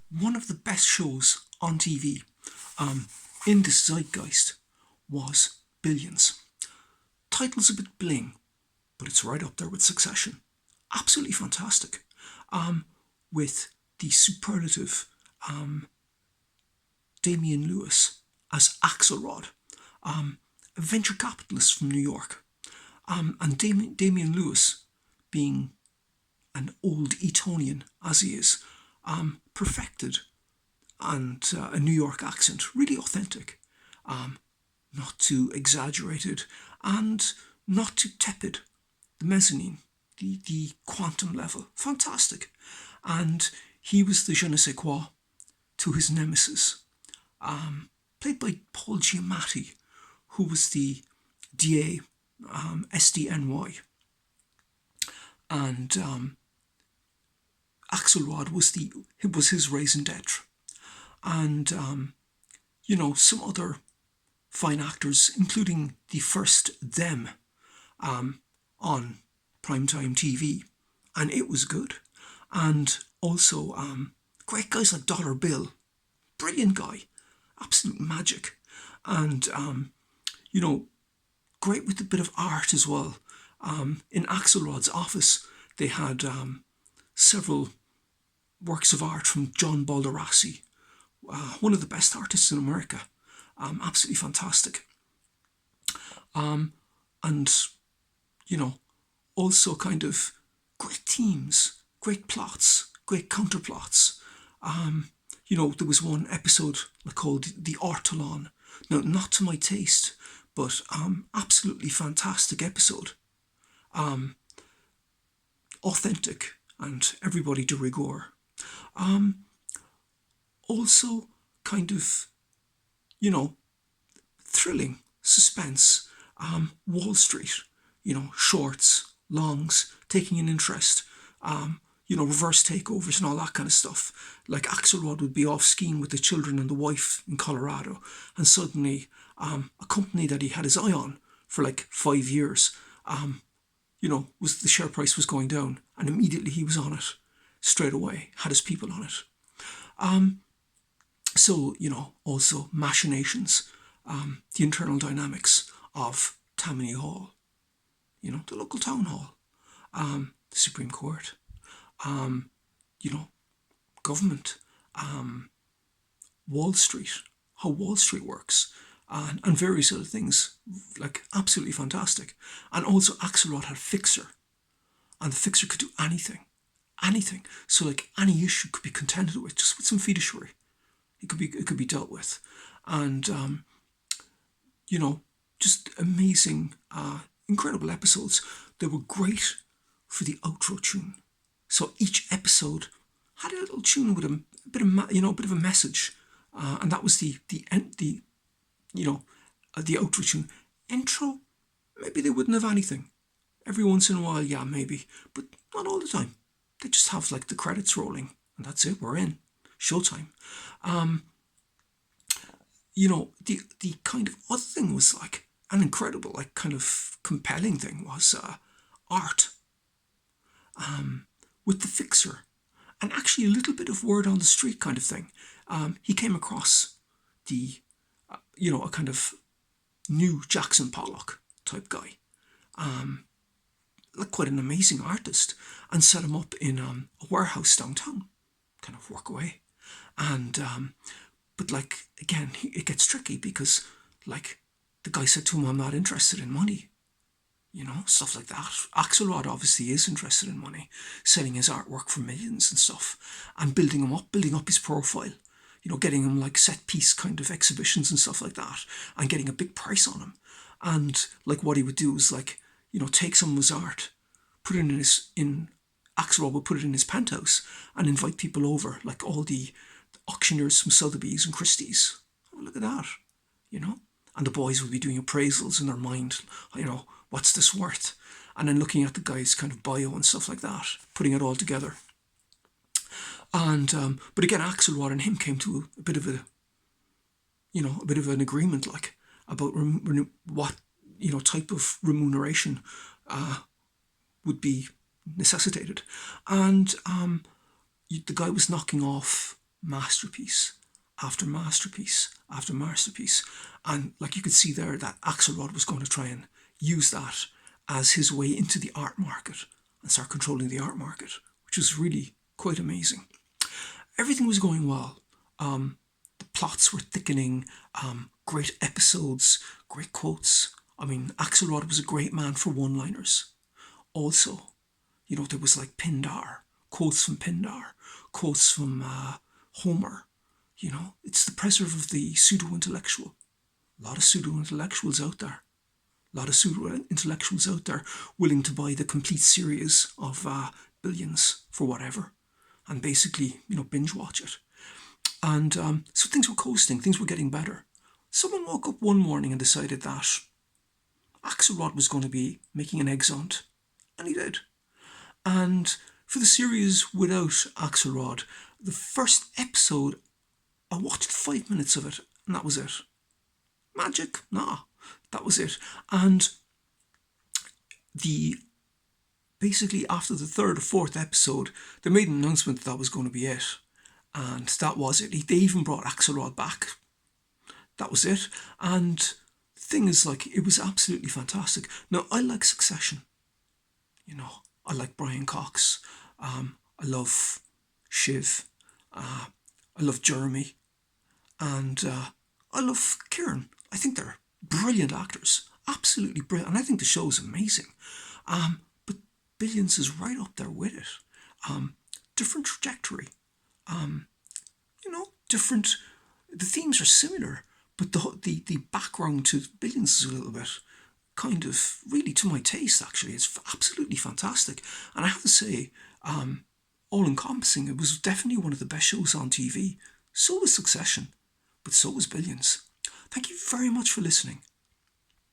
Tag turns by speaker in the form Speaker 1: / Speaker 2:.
Speaker 1: one of the best shows on TV in this zeitgeist was Billions. Title's a bit bling, but it's right up there with Succession. Absolutely fantastic. With the superlative Damian Lewis as Axelrod, a venture capitalist from New York. And Damian Lewis, being an old Etonian as he is, perfected and a New York accent, really authentic, not too exaggerated and not too tepid. The mezzanine, the quantum level, fantastic. And he was the je ne sais quoi to his nemesis, played by Paul Giamatti, who was the DA, SDNY, and Axelrod was his raison d'etre, and some other fine actors, including the first Them on primetime TV, and it was good, and also great guys like Dollar Bill, brilliant guy, absolute magic, and great with a bit of art as well. In Axelrod's office, they had several works of art from John Balderassi, one of the best artists in America. Absolutely fantastic. And, also kind of great themes, great plots, great counterplots. There was one episode called The Ortolan. Now, not to my taste, but absolutely fantastic episode. Authentic and everybody de rigueur. Also kind of, thrilling suspense. Wall Street, shorts, longs, taking an interest, reverse takeovers and all that kind of stuff. Like Axelrod would be off skiing with the children and the wife in Colorado, and suddenly a company that he had his eye on for like 5 years, was the share price was going down, and immediately he was on it straight away, had his people on it. So, also machinations, the internal dynamics of Tammany Hall, the local town hall, the Supreme Court, government, Wall Street, how Wall Street works, and various other things, like absolutely fantastic. And also Axelrod had Fixer, and the Fixer could do anything, anything. So like any issue could be contended with just with some fiduciary. It could be dealt with, and just amazing, incredible episodes. They were great for the outro tune. So each episode had a little tune with a bit of a message, and that was the outro tune. Intro, maybe they wouldn't have anything. Every once in a while, yeah, maybe, but not all the time. They just have like the credits rolling, and that's it. We're in showtime. The kind of other thing was like an incredible, like kind of compelling thing was art, with the Fixer, and actually a little bit of word on the street kind of thing. He came across the, a kind of new Jackson Pollock type guy, like quite an amazing artist, and set him up in a warehouse downtown, kind of work away. And but like again, it gets tricky because like the guy said to him, "I'm not interested in money," stuff like that. Axelrod obviously is interested in money, selling his artwork for millions and stuff, and building up his profile. Getting him like set piece kind of exhibitions and stuff like that, and getting a big price on him. And like what he would do is like, take some of his art, put it in Axelrod would put it in his penthouse and invite people over, like all the auctioneers from Sotheby's and Christie's. Oh, look at that, And the boys would be doing appraisals in their mind, what's this worth? And then looking at the guy's kind of bio and stuff like that, putting it all together. And but again, Axelrod and him came to a bit of an agreement, like about what type of remuneration would be necessitated. And the guy was knocking off masterpiece after masterpiece after masterpiece. And like you could see there that Axelrod was going to try and use that as his way into the art market and start controlling the art market, which was really quite amazing. Everything was going well. The plots were thickening, great episodes, great quotes. I mean, Axelrod was a great man for one-liners. Also, there was like Pindar, quotes from Pindar, quotes from Homer. It's the preserve of the pseudo-intellectual. A lot of pseudo-intellectuals out there. A lot of pseudo-intellectuals out there willing to buy the complete series of Billions for whatever, and basically, binge watch it. And so things were coasting, things were getting better. Someone woke up one morning and decided that Axelrod was going to be making an exeunt, and he did. And for the series without Axelrod, the first episode, I watched 5 minutes of it, and that was it. Magic? Nah, that was it. And basically after the third or fourth episode, they made an announcement that was going to be it. And that was it. They even brought Axelrod back. That was it. And the thing is, like, it was absolutely fantastic. Now, I like Succession. I like Brian Cox. I love Shiv. I love Jeremy. And I love Kieran. I think they're brilliant actors. Absolutely brilliant. And I think the show is amazing. But Billions is right up there with it. Different trajectory. Different. The themes are similar, but the background to Billions is a little bit kind of really to my taste. Actually, it's absolutely fantastic, and I have to say, all encompassing, it was definitely one of the best shows on TV. So was Succession, but so was Billions. Thank you very much for listening.